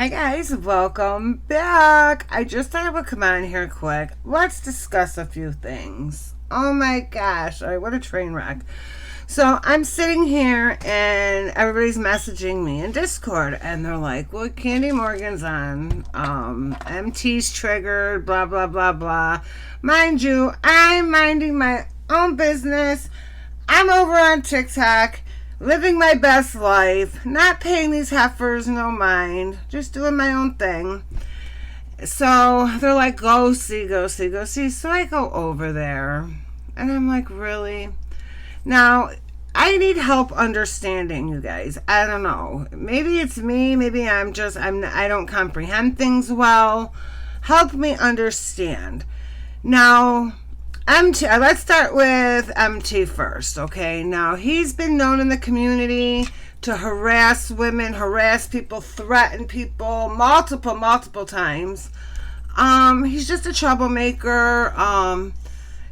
Hi guys, welcome back. I just thought I would come on here quick. Let's discuss a few things. Oh my gosh, all right, what a train wreck. So I'm sitting here and everybody's messaging me in Discord and they're like, well, Candy Morgan's on, MT's triggered, blah, blah, blah, blah. Mind you, I'm minding my own business. I'm over on TikTok, living my best life, not paying these heifers no mind, just doing my own thing. So they're like, go see, go see, go see. So I go over there and I'm like, really? Now, I need help understanding, you guys. I don't know. Maybe it's me. Maybe I don't comprehend things well. Help me understand. Now, MT, let's start with MT first, okay? Now, he's been known in the community to harass women, harass people, threaten people multiple times. He's just a troublemaker.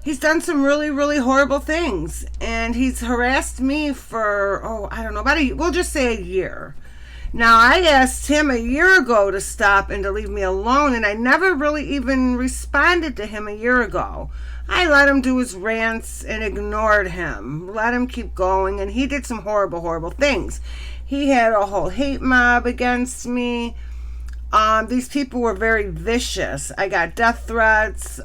He's done some really horrible things, and he's harassed me for, I don't know, we'll just say a year. Now, I asked him a year ago to stop and to leave me alone, and I never really even responded to him a year ago. I let him do his rants and ignored him, let him keep going, and he did some horrible things. He had a whole hate mob against me. These people were very vicious. I got death threats.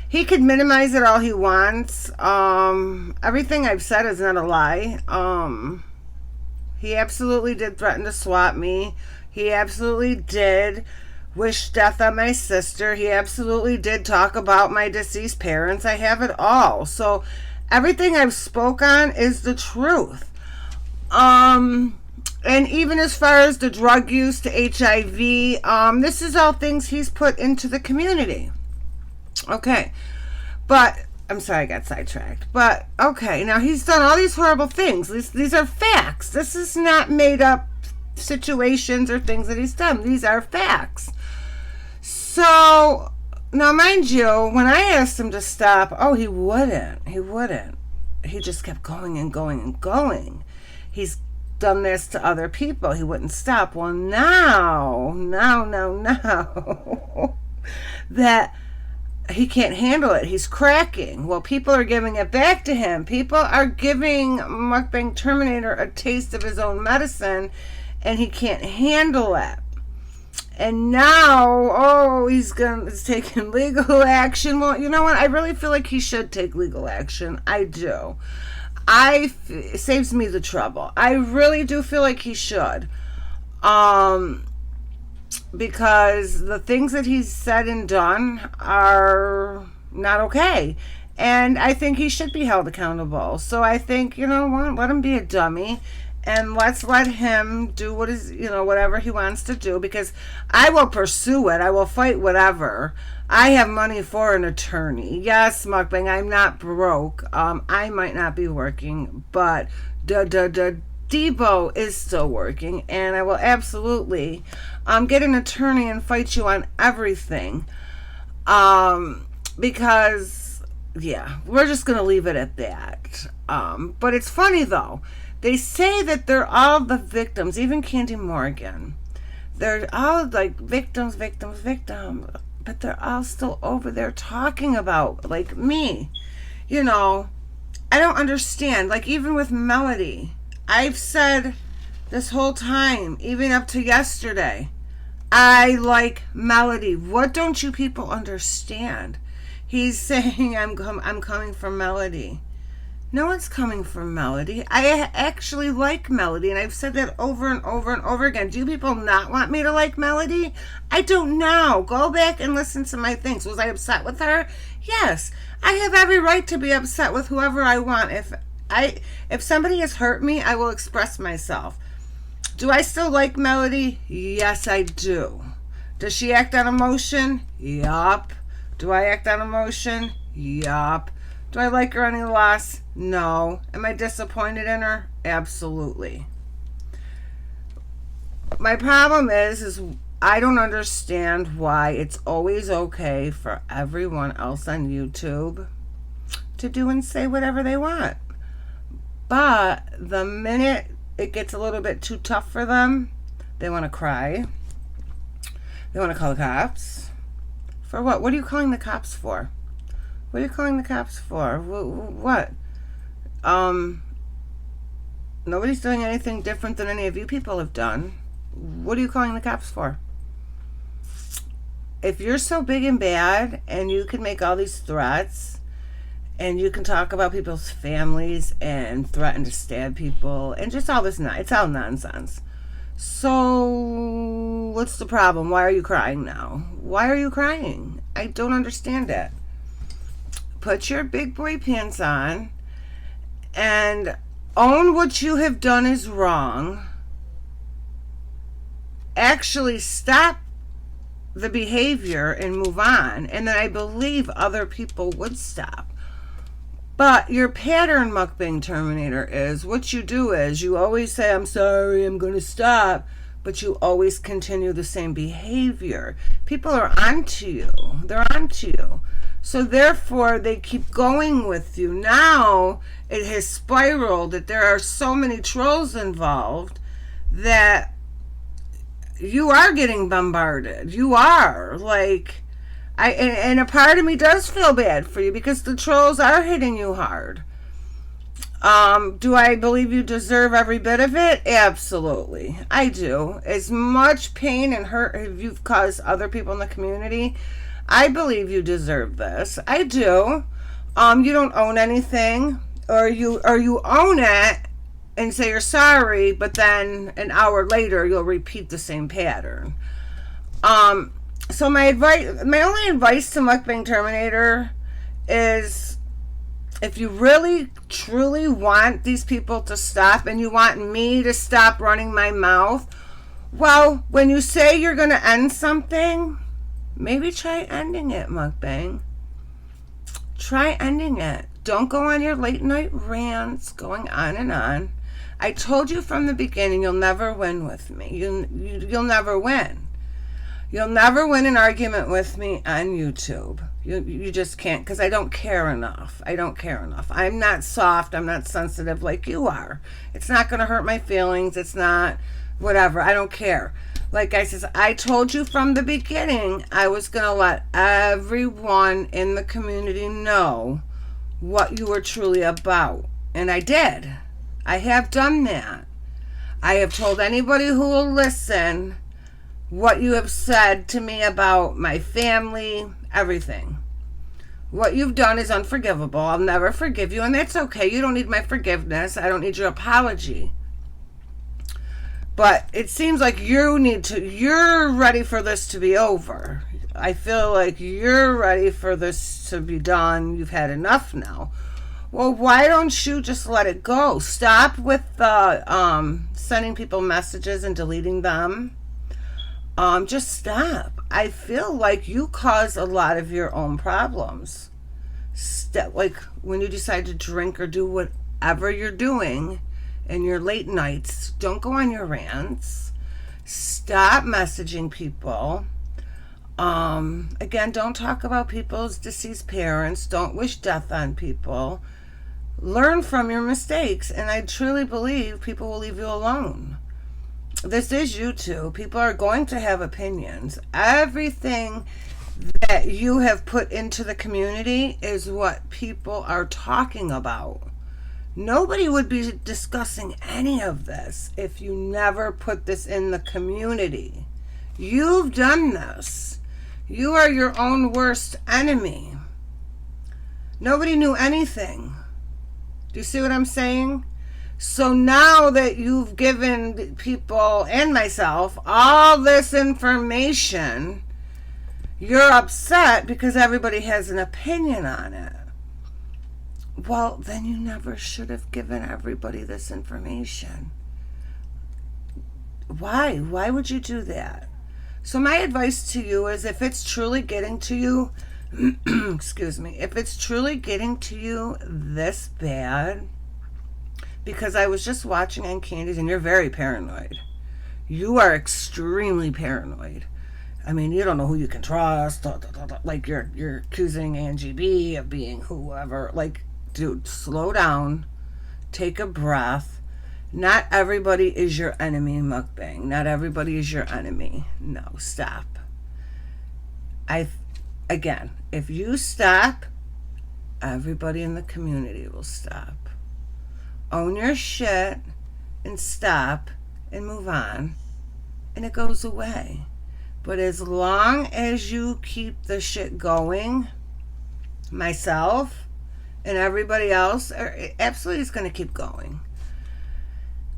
He could minimize it all he wants. Everything I've said is not a lie. He absolutely did threaten to swap me. He absolutely did wish death on my sister. He absolutely did talk about my deceased parents. I have it all. So everything I've spoke on is the truth. And even as far as the drug use to HIV, this is all things he's put into the community. Okay. But I'm sorry I got sidetracked. But okay, now he's done all these horrible things. These are facts. This is not made up situations or things that he's done. These are facts. So now, mind you, when I asked him to stop, he wouldn't. He just kept going and going and going. He's done this to other people. He wouldn't stop. Well, now that he can't handle it, he's cracking. Well, people are giving it back to him. People are giving Mukbang Terminator a taste of his own medicine, and he can't handle it. And now, he's taking legal action. Well, you know what? I really feel like he should take legal action. I do. It saves me the trouble. I really do feel like he should. Because the things that he's said and done are not okay. And I think he should be held accountable. So I think, you know what, let him be a dummy. And let's let him do whatever he wants to do, because I will pursue it. I will fight whatever. I have money for an attorney. Yes, Mukbang, I'm not broke. I might not be working, but Debo is still working, and I will absolutely get an attorney and fight you on everything. Because, yeah, we're just going to leave it at that. But it's funny, though. They say that they're all the victims, even Candy Morgan. They're all like victims, but they're all still over there talking about, like, me. You know, I don't understand. Like, even with Melody, I've said this whole time, even up to yesterday, I like Melody. What don't you people understand? He's saying I'm coming for Melody. No one's coming for Melody. I actually like Melody, and I've said that over and over again. Do you people not want me to like Melody? I don't know. Go back and listen to my things. Was I upset with her? Yes. I have every right to be upset with whoever I want. If somebody has hurt me, I will express myself. Do I still like Melody? Yes, I do. Does she act on emotion? Yup. Do I act on emotion? Yup. Do I like her any less? No. Am I disappointed in her? Absolutely. My problem is I don't understand why it's always okay for everyone else on YouTube to do and say whatever they want. But the minute it gets a little bit too tough for them, they want to cry. You want to call the cops? For what? What are you calling the cops for? What are you calling the cops for? What? Nobody's doing anything different than any of you people have done. What are you calling the cops for? If you're so big and bad and you can make all these threats and you can talk about people's families and threaten to stab people and just all this, it's all nonsense. So what's the problem? Why are you crying now? Why are you crying? I don't understand it. Put your big boy pants on and own what you have done is wrong. Actually stop the behavior and move on. And then I believe other people would stop. But your pattern, Mukbang Terminator, is what you do is you always say, I'm sorry, I'm going to stop. But you always continue the same behavior. People are onto you. They're onto you. So therefore, they keep going with you. Now, it has spiraled that there are so many trolls involved that you are getting bombarded. You are. Like, and a part of me does feel bad for you because the trolls are hitting you hard. Do I believe you deserve every bit of it? Absolutely. I do. As much pain and hurt as you've caused other people in the community, I believe you deserve this. I do. You don't own anything, or you own it and say you're sorry, but then an hour later you'll repeat the same pattern. So my only advice to Mukbang Terminator is, if you really truly want these people to stop and you want me to stop running my mouth, well, when you say you're going to end something, maybe try ending it, Mukbang. Try ending it. Don't go on your late night rants going on and on. I told you from the beginning, you'll never win with me. You'll never win. You'll never win an argument with me on YouTube. You just can't, because I don't care enough. I don't care enough. I'm not soft. I'm not sensitive like you are. It's not going to hurt my feelings. It's not whatever. I don't care. Like I said, I told you from the beginning I was going to let everyone in the community know what you were truly about. And I did. I have done that. I have told anybody who will listen what you have said to me about my family, everything. What you've done is unforgivable. I'll never forgive you, and that's okay. You don't need my forgiveness. I don't need your apology. But it seems like you're ready for this to be over. I feel like you're ready for this to be done. You've had enough now. Well, why don't you just let it go? Stop with the sending people messages and deleting them. Just stop. I feel like you cause a lot of your own problems. Like when you decide to drink or do whatever you're doing in your late nights, don't go on your rants. Stop messaging people. Again, don't talk about people's deceased parents. Don't wish death on people. Learn from your mistakes, and I truly believe people will leave you alone. This is YouTube. People are going to have opinions. Everything that you have put into the community is what people are talking about. Nobody would be discussing any of this if you never put this in the community. You've done this. You are your own worst enemy. Nobody knew anything. Do you see what I'm saying? So now that you've given people and myself all this information, you're upset because everybody has an opinion on it. Well, then you never should have given everybody this information. Why? Why would you do that? So my advice to you is, if it's truly getting to you, excuse me, if it's truly getting to you this bad, because I was just watching on Candies, and you're very paranoid. You are extremely paranoid. I mean, you don't know who you can trust. Like you're accusing Angie B of being whoever. Like, dude, slow down. Take a breath. Not everybody is your enemy, Mukbang. Not everybody is your enemy. No, stop. I, again, if you stop, everybody in the community will stop. Own your shit and stop and move on, and it goes away. But as long as you keep the shit going, myself and everybody else absolutely is going to keep going.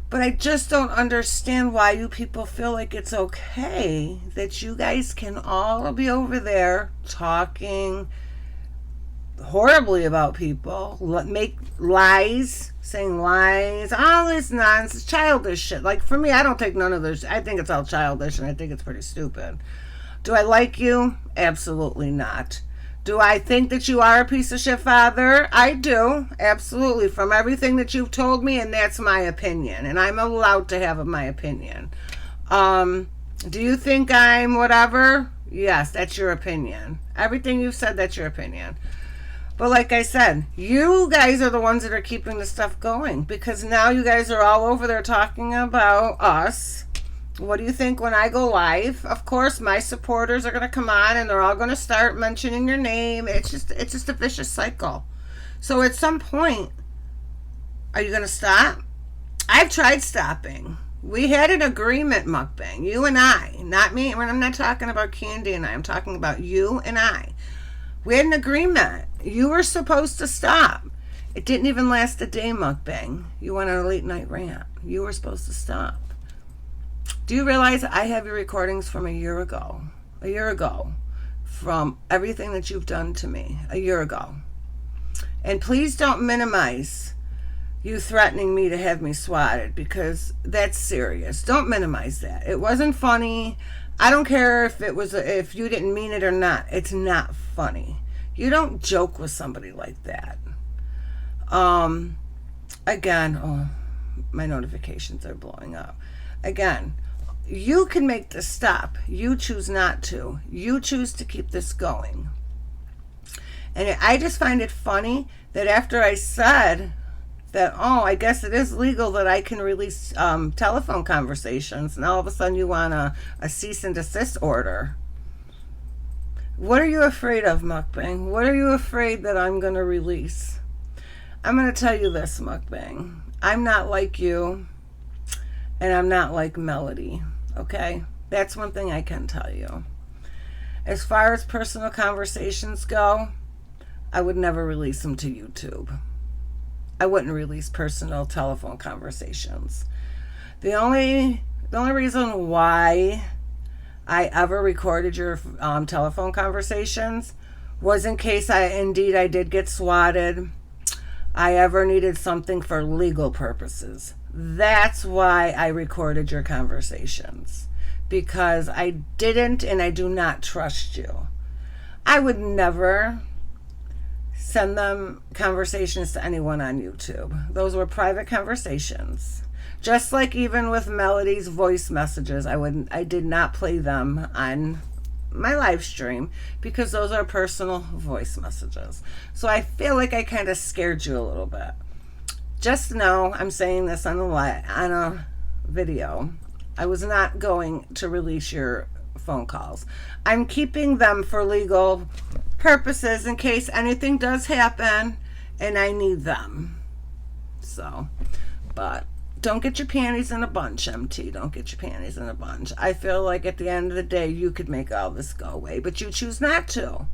But I just don't understand why you people feel like it's okay that you guys can all be over there talking horribly about people, make lies, saying lies, all this nonsense, childish shit. Like, for me, I don't take none of this. I think it's all childish, and I think it's pretty stupid. Do I like you? Absolutely not. Do I think that you are a piece of shit father? I do, absolutely, from everything that you've told me, and that's my opinion, and I'm allowed to have my opinion. Do you think I'm whatever? Yes, that's your opinion. Everything you've said, that's your opinion. But like I said, you guys are the ones that are keeping the stuff going, because now you guys are all over there talking about us. What do you think when I go live? Of course, my supporters are going to come on and they're all going to start mentioning your name. It's just a vicious cycle. So at some point, are you going to stop? I've tried stopping. We had an agreement, Mukbang, you and I, not me. When I'm not talking about Candy and I, I'm talking about you and I. We had an agreement. You were supposed to stop. It didn't even last a day, Mukbang. You went on a late night rant. You were supposed to stop. Do you realize I have your recordings from a year ago? A year ago. From everything that you've done to me. A year ago. And please don't minimize you threatening me to have me swatted, because that's serious. Don't minimize that. It wasn't funny. I don't care if you didn't mean it or not. It's not funny. You don't joke with somebody like that. Again, oh, my notifications are blowing up. Again, you can make this stop. You choose not to. You choose to keep this going. And I just find it funny that after I said that, oh, I guess it is legal that I can release telephone conversations, and all of a sudden you want a cease and desist order. What are you afraid of, Mukbang? What are you afraid that I'm going to release? I'm going to tell you this, Mukbang. I'm not like you, and I'm not like Melody, okay? That's one thing I can tell you. As far as personal conversations go, I would never release them to YouTube. I wouldn't release personal telephone conversations. The only reason why I ever recorded your telephone conversations was in case I did get swatted. I ever needed something for legal purposes. That's why I recorded your conversations. Because I didn't and I do not trust you. I would never send them conversations to anyone on YouTube. Those were private conversations. Just like even with Melody's voice messages, I did not play them on my live stream because those are personal voice messages. So I feel like I kind of scared you a little bit. Just know I'm saying this on a video. I was not going to release your phone calls. I'm keeping them for legal purposes in case anything does happen and I need them. So, but don't get your panties in a bunch, MT. Don't get your panties in a bunch. I feel like at the end of the day, you could make all this go away, but you choose not to.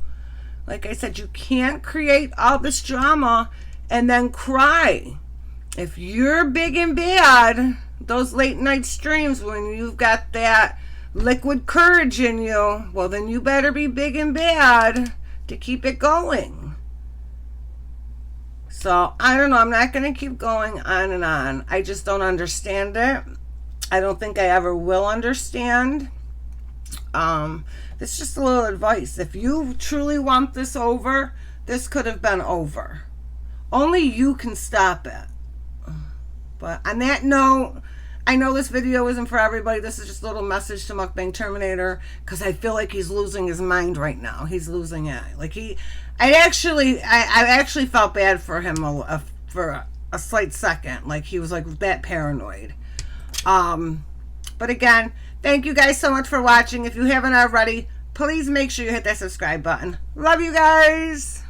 Like I said, you can't create all this drama and then cry. If you're big and bad, those late night streams when you've got that liquid courage in you, well, then you better be big and bad to keep it going. So, I don't know. I'm not going to keep going on and on. I just don't understand it. I don't think I ever will understand. This is just a little advice. If you truly want this over, this could have been over. Only you can stop it. But on that note, I know this video isn't for everybody. This is just a little message to Mukbang Terminator because I feel like he's losing his mind right now. He's losing it. Like I actually felt bad for him for a slight second. Like he was like that paranoid. But again, thank you guys so much for watching. If you haven't already, please make sure you hit that subscribe button. Love you guys.